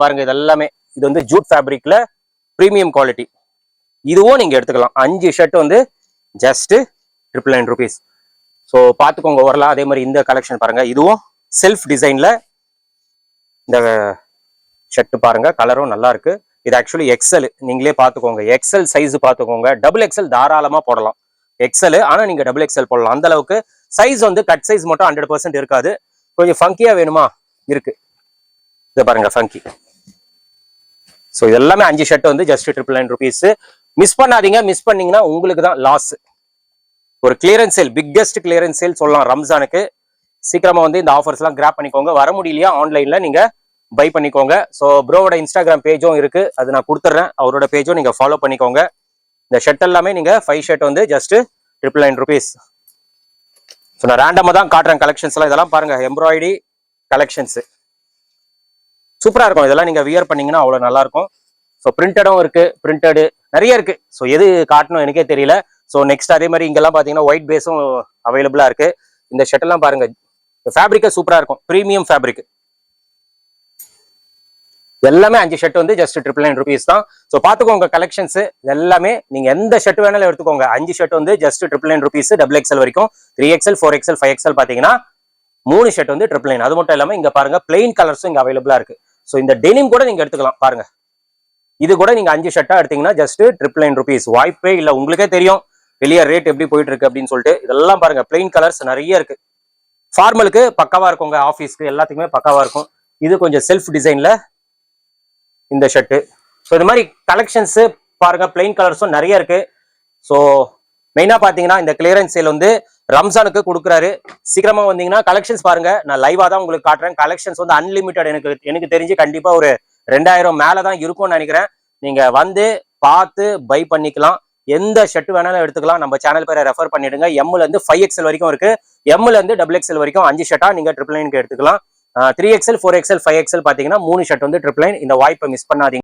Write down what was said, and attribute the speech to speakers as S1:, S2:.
S1: பாருங்க இது எல்லாமே இது வந்து ஜூட் ஃபேப்ரிக்ல பிரீமியம் குவாலிட்டி. இதுவும் நீங்க எடுத்துக்கலாம். 5 ஷர்ட் வந்து ஜஸ்ட் 999 rupees. ஸோ பார்த்துக்கோங்க வரலாம். அதே மாதிரி இந்த கலெக்ஷன் பாருங்க, இதுவும் செல்ஃப் டிசைன்ல இந்த ஷர்ட் பாருங்க, கலரும் நல்லா இருக்கு. இது ஆக்சுவலி எக்ஸல், நீங்களே பார்த்துக்கோங்க. எக்ஸல் சைஸ் பார்த்துக்கோங்க. டபுள் எக்ஸல் தாராளமா போடலாம். எக்ஸல் ஆனா நீங்க டபுள் எக்ஸல் போடலாம். அந்த அளவுக்கு சைஸ் வந்து கட் சைஸ் மட்டும் 100% இருக்காது. கொஞ்சம் ஃபங்கியா வேணுமா இருக்கு. இதை பாருங்க ஃபங்கி. ஸோ இது எல்லாமே 5 ஷர்ட் வந்து ஜஸ்ட் 999 rupees. மிஸ் பண்ணாதீங்க. மிஸ் பண்ணீங்கன்னா உங்களுக்கு தான் லாஸ். ஒரு clearance sale, biggest clearance sale சொல்லலாம் ரம்ஜானுக்கு. சீக்கிரமா வந்து இந்த ஆஃபர்ஸ் எல்லாம் கிராப் பண்ணிக்கோங்க. வர முடியலையா ஆன்லைன்ல நீங்க பை பண்ணிக்கோங்க. ஸோ ப்ரோவோட இன்ஸ்டாகிராம் பேஜும் இருக்கு, அது நான் கொடுத்துட்றேன். அவரோட பேஜும் நீங்க ஃபாலோ பண்ணிக்கோங்க. இந்த ஷர்ட் எல்லாமே நீங்க 5 ஷர்ட் வந்து ஜஸ்ட் 999 rupees. ஸோ நான் ரேண்டமா தான் காட்டுறேன் கலெக்ஷன்ஸ் எல்லாம். இதெல்லாம் பாருங்க எம்ப்ராய்டரி கலெக்ஷன்ஸ் சூப்பரா இருக்கும். இதெல்லாம் நீங்க வியர் பண்ணீங்கன்னா அவ்வளவு நல்லா இருக்கும். ஸோ பிரிண்டடும் இருக்கு, பிரிண்டடு நிறைய இருக்கு. ஸோ எது காட்டணும் எனக்கே தெரியல. ஸோ நெக்ஸ்ட் அதே மாதிரி இங்கெல்லாம் பாத்தீங்கன்னா ஒயிட் பேஸும் அவைலபிளா இருக்கு. இந்த ஷர்ட் எல்லாம் பாருங்க, ஃபேப்ரிக்கே சூப்பரா இருக்கும், பிரீமியம் ஃபேப்ரிக். எல்லாமே 5 ஷர்ட் வந்து ஜஸ்ட் 999 rupees தான். ஸோ பாத்துக்கோங்க கலெக்ஷன்ஸ் எல்லாமே. நீங்க எந்த ஷர்ட் வேணாலும் எடுத்துக்கோங்க. 5 ஷர்ட் வந்து ஜஸ்ட் 999 rupees. டபுள் எக்ஸல் வரைக்கும் 3XL 4XL 5XL பாத்தீங்கன்னா 3 ஷர்ட் வந்து 999. அது மட்டும் இல்லாம இங்க பாருங்க பிளெயின் கலர்ஸும் இங்க அவைலபிளா இருக்கு. ஸோ இந்த டெனிம் கூட நீங்க எடுத்துக்கலாம். பாருங்க இது கூட நீங்க 5 ஷர்ட்டா எடுத்தீங்கன்னா ஜஸ்ட் 999 rupees. வாய்ப்பே இல்ல. உங்களுக்கே தெரியும் வெளியே ரேட் எப்படி போயிட்டு இருக்கு அப்படின்னு சொல்லிட்டு. இதெல்லாம் பாருங்க பிளெயின் கலர்ஸ் நிறைய இருக்கு. ஃபார்மலுக்கு பக்காவா இருக்குங்க, ஆஃபீஸ்க்கு எல்லாத்துக்குமே பக்காவா இருக்கும். இது கொஞ்சம் செல்ஃப் டிசைன்ல இந்த ஷர்ட். ஸோ இது மாதிரி கலெக்ஷன்ஸ் பாருங்க, பிளெயின் கலர்ஸும் நிறைய இருக்கு. ஸோ மெயினா பாத்தீங்கன்னா இந்த கிளியரன்ஸ் சேல் வந்து ரம்ஜானுக்கு கொடுக்குறாரு. சீக்கிரமா வந்தீங்கன்னா கலெக்ஷன்ஸ் பாருங்க. நான் லைவா தான் உங்களுக்கு காட்டுறேன். கலெக்ஷன்ஸ் வந்து அன்லிமிட்டட். எனக்கு தெரிஞ்சு கண்டிப்பா ஒரு 2000 மேலதான் இருக்கும்னு நினைக்கிறேன். நீங்க வந்து பார்த்து பை பண்ணிக்கலாம். எந்த ஷர்ட் வேணாலும் எடுத்துக்கலாம். நம்ம சேனல் பேரை ரெஃபர் பண்ணிடுங்க. எம்ல இருந்து 5XL வரைக்கும் இருக்கு. எம்ல இருந்து டபுள் எக்ஸ்எல் வரைக்கும் 5 ஷர்ட்டா நீங்க 999 எடுத்துக்கலாம். 3XL 4XL 5XL பாத்தீங்கன்னா 3 ஷர்ட் வந்து 999. இந்த வாய்ப்பை மிஸ் பண்ணாதீங்க.